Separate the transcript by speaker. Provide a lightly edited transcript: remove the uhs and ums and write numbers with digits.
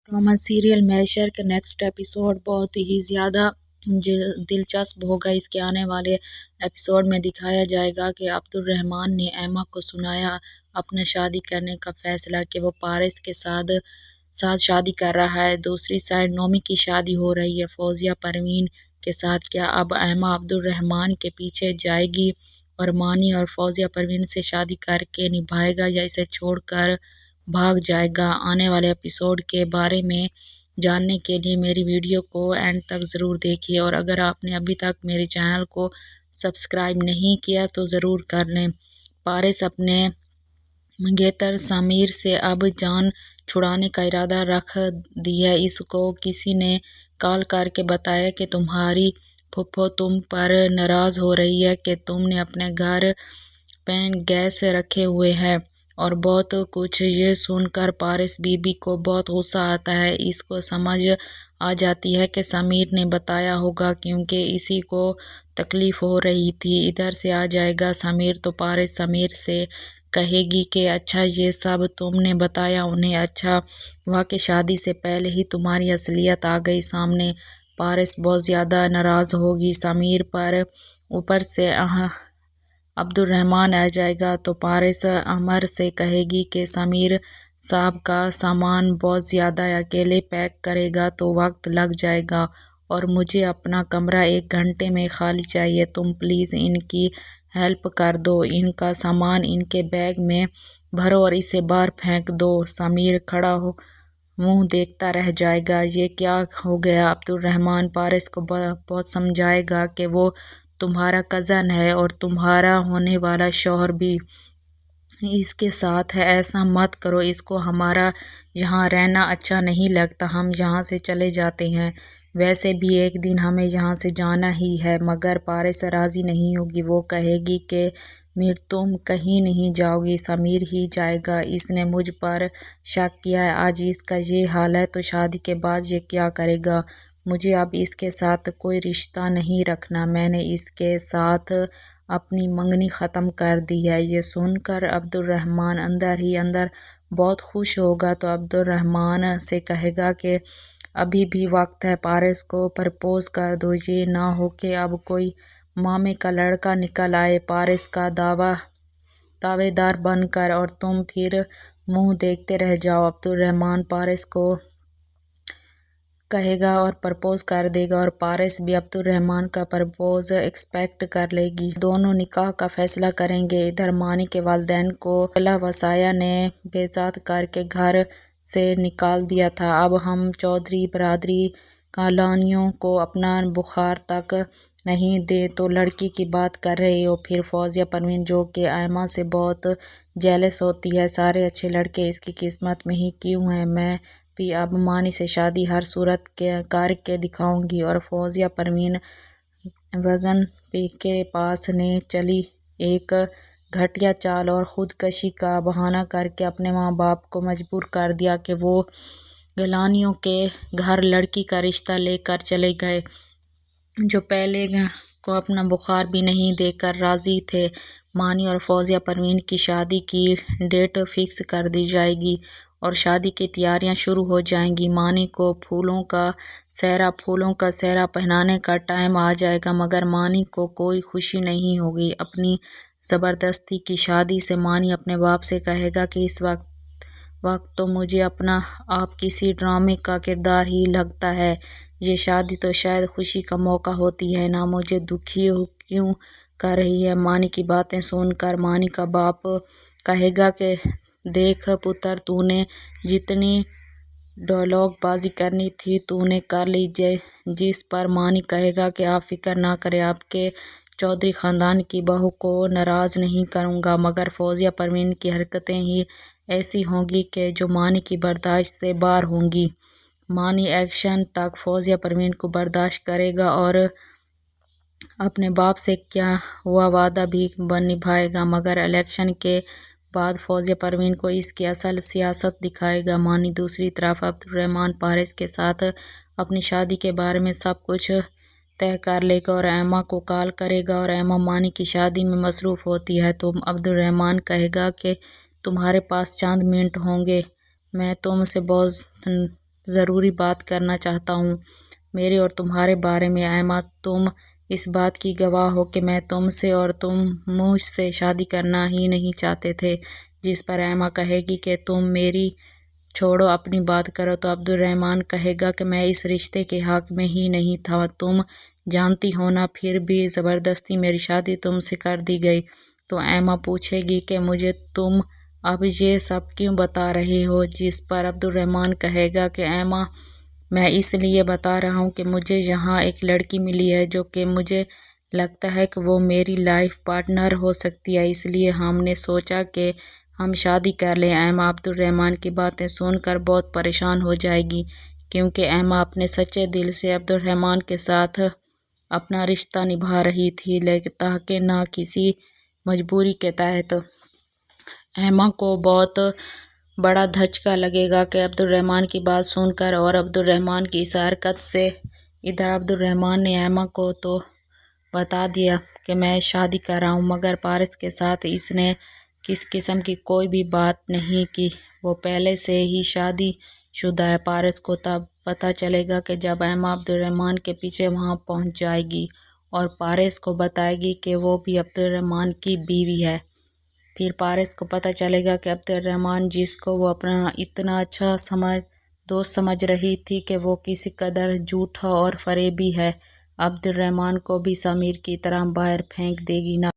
Speaker 1: Drama serial masher का next episode बहुत ही ज़्यादा दिलचस्प होगा। इसके आने वाले एपिसोड में दिखाया जाएगा कि अब्दुल रहमान ने एमा को सुनाया अपना शादी करने का फैसला कि वो पारिस के साथ साथ शादी कर रहा है। दूसरी साइड नोमी की शादी हो रही है फौजिया परवीन के साथ। क्या अब एमा अब्दुल रहमान के पीछे जाएगी और मानी और फौजिया परवीन से शादी करके निभाएगा या इसे छोड़कर भाग जाएगा? आने वाले एपिसोड के बारे में जानने के लिए मेरी वीडियो को एंड तक ज़रूर देखिए, और अगर आपने अभी तक मेरे चैनल को सब्सक्राइब नहीं किया तो ज़रूर कर लें। पारिस अपने मंगेतर समीर से अब जान छुड़ाने का इरादा रख दिया। इसको किसी ने कॉल करके बताया कि तुम्हारी फुफ्फो तुम पर नाराज़ हो रही है कि तुमने अपने घर पैन गैस रखे हुए हैं और बहुत कुछ। ये सुनकर पारिस बीबी को बहुत गुस्सा आता है। इसको समझ आ जाती है कि समीर ने बताया होगा क्योंकि इसी को तकलीफ़ हो रही थी। इधर से आ जाएगा समीर तो पारिस समीर से कहेगी कि अच्छा ये सब तुमने बताया उन्हें, अच्छा हुआ कि शादी से पहले ही तुम्हारी असलियत आ गई सामने। पारिस बहुत ज़्यादा नाराज़ होगी समीर पर। ऊपर से अब्दुल रहमान आ जाएगा तो पारिस अमर से कहेगी कि समीर साहब का सामान बहुत ज़्यादा है, अकेले पैक करेगा तो वक्त लग जाएगा और मुझे अपना कमरा 1 घंटे में खाली चाहिए। तुम प्लीज़ इनकी हेल्प कर दो, इनका सामान इनके बैग में भरो और इसे बाहर फेंक दो। समीर खड़ा हो मुंह देखता रह जाएगा। ये क्या हो गया? अब्दुल रहमान पारिस को बहुत समझाएगा कि वो तुम्हारा कज़न है और तुम्हारा होने वाला शौहर भी इसके साथ है। ऐसा मत करो, इसको हमारा यहाँ रहना अच्छा नहीं लगता, हम यहाँ से चले जाते हैं। वैसे भी एक दिन हमें यहाँ से जाना ही है। मगर पारिस राज़ी नहीं होगी। वो कहेगी कि मीर तुम कहीं नहीं जाओगी, समीर ही जाएगा। इसने मुझ पर शक किया है, आज इसका ये हाल है तो शादी के बाद ये क्या करेगा? मुझे अब इसके साथ कोई रिश्ता नहीं रखना, मैंने इसके साथ अपनी मंगनी ख़त्म कर दी है। ये सुनकर अब्दुल रहमान अंदर ही अंदर बहुत खुश होगा तो अब्दुल रहमान से कहेगा कि अभी भी वक्त है, पारिस को प्रपोज़ कर दो। ये ना हो कि अब कोई मामे का लड़का निकल आए पारिस का दावेदार बनकर और तुम फिर मुंह देखते रह जाओ। अब्दुल रहमान पारिस को कहेगा और प्रपोज़ कर देगा और पारिस भी अब्दुल रहमान का प्रपोज़ एक्सपेक्ट कर लेगी। दोनों निकाह का फैसला करेंगे। इधर मानी के वालिदैन को अला वसाया ने बेइज्जत करके घर से निकाल दिया था। अब हम चौधरी बरादरी कालानियों को अपना बुखार तक नहीं दे तो लड़की की बात कर रहे हो। फिर फौजिया परवीन जो कि एमा से बहुत जेलस होती है, सारे अच्छे लड़के इसकी किस्मत में ही क्यों हैं, मैं भी अब मानी से शादी हर सूरत के करके दिखाऊंगी। और फौजिया परवीन वज़न पी के पास ने चली एक घटिया चाल और ख़ुदकशी का बहाना करके अपने माँ बाप को मजबूर कर दिया कि वो गिलानियों के घर लड़की का रिश्ता लेकर चले गए, जो पहले को अपना बुखार भी नहीं देकर राज़ी थे। मानी और फौजिया परवीन की शादी की डेट फिक्स कर दी जाएगी और शादी की तैयारियां शुरू हो जाएंगी। मानी को फूलों का सेहरा पहनाने का टाइम आ जाएगा, मगर मानी को कोई खुशी नहीं होगी अपनी ज़बरदस्ती की शादी से। मानी अपने बाप से कहेगा कि इस वक्त तो मुझे अपना आप किसी ड्रामे का किरदार ही लगता है। ये शादी तो शायद खुशी का मौका होती है ना, मुझे दुखी क्यों कर रही है? मानी की बातें सुनकर मानी का बाप कहेगा कि देख पुत्र, तूने जितनी डायलॉग बाजी करनी थी तूने कर ली। जिस पर मानी कहेगा कि आप फिक्र ना करें, आपके चौधरी ख़ानदान की बहू को नाराज़ नहीं करूँगा। मगर फौजिया परवीन की हरकतें ही ऐसी होंगी कि जो मानी की बर्दाश्त से बाहर होंगी। मानी एक्शन तक फौजिया परवीन को बर्दाश्त करेगा और अपने बाप से क्या हुआ वादा भी निभाएगा, मगर इलेक्शन के बाद फौजिया परवीन को इसकी असल सियासत दिखाएगा। मानी दूसरी तरफ अब्दुल रहमान पारिस के साथ अपनी शादी के बारे में सब कुछ तय कर लेगा और एमा को कॉल करेगा और एमा मानी की शादी में मसरूफ़ होती है तो अब्दुल रहमान कहेगा कि तुम्हारे पास चंद मिनट होंगे, मैं तुमसे बहुत ضروری بات کرنا چاہتا ہوں میرے اور تمہارے بارے میں۔ ایما، تم اس بات کی گواہ ہو کہ میں تم سے اور تم مجھ سے شادی کرنا ہی نہیں چاہتے تھے۔ جس پر ایما کہے گی کہ تم میری چھوڑو، اپنی بات کرو، تو عبد الرحمن کہے گا کہ میں اس رشتے کے حق میں ہی نہیں تھا، تم جانتی ہو نا، پھر بھی زبردستی میری شادی تم سے کر دی گئی۔ تو ایما پوچھے گی کہ مجھے تم اب یہ سب کیوں بتا رہے ہو؟ جس پر عبد الرحمن کہے گا کہ ایما، میں اس لیے بتا رہا ہوں کہ مجھے یہاں ایک لڑکی ملی ہے جو کہ مجھے لگتا ہے کہ وہ میری لائف پارٹنر ہو سکتی ہے، اس لیے ہم نے سوچا کہ ہم شادی کر لیں۔ ایما عبد الرحمن کی باتیں سن کر بہت پریشان ہو جائے گی، کیونکہ ایما اپنے سچے دل سے عبد الرحمن کے ساتھ اپنا رشتہ نبھا رہی تھی، تاکہ نہ کسی مجبوری کے تحت۔ ایما کو بہت بڑا دھچکا لگے گا کہ عبد الرحمن کی بات سن کر، اور عبد الرحمن کی اس حرکت سے۔ ادھر عبد الرحمن نے ایما کو تو بتا دیا کہ میں شادی کر رہا ہوں، مگر پارس کے ساتھ اس نے کس قسم کی کوئی بھی بات نہیں کی، وہ پہلے سے ہی شادی شدہ ہے۔ پارس کو تب پتہ چلے گا کہ جب ایما عبد الرحمن کے پیچھے وہاں پہنچ جائے گی اور پارس کو بتائے گی کہ وہ بھی عبد الرحمن کی بیوی ہے۔ پھر پارس کو پتہ چلے گا کہ عبد الرحمن، جس کو وہ اپنا اتنا اچھا دوست سمجھ رہی تھی، کہ وہ کسی قدر جھوٹا اور فریبی ہے۔ عبد الرحمن کو بھی سمیر کی طرح باہر پھینک دے گی نا۔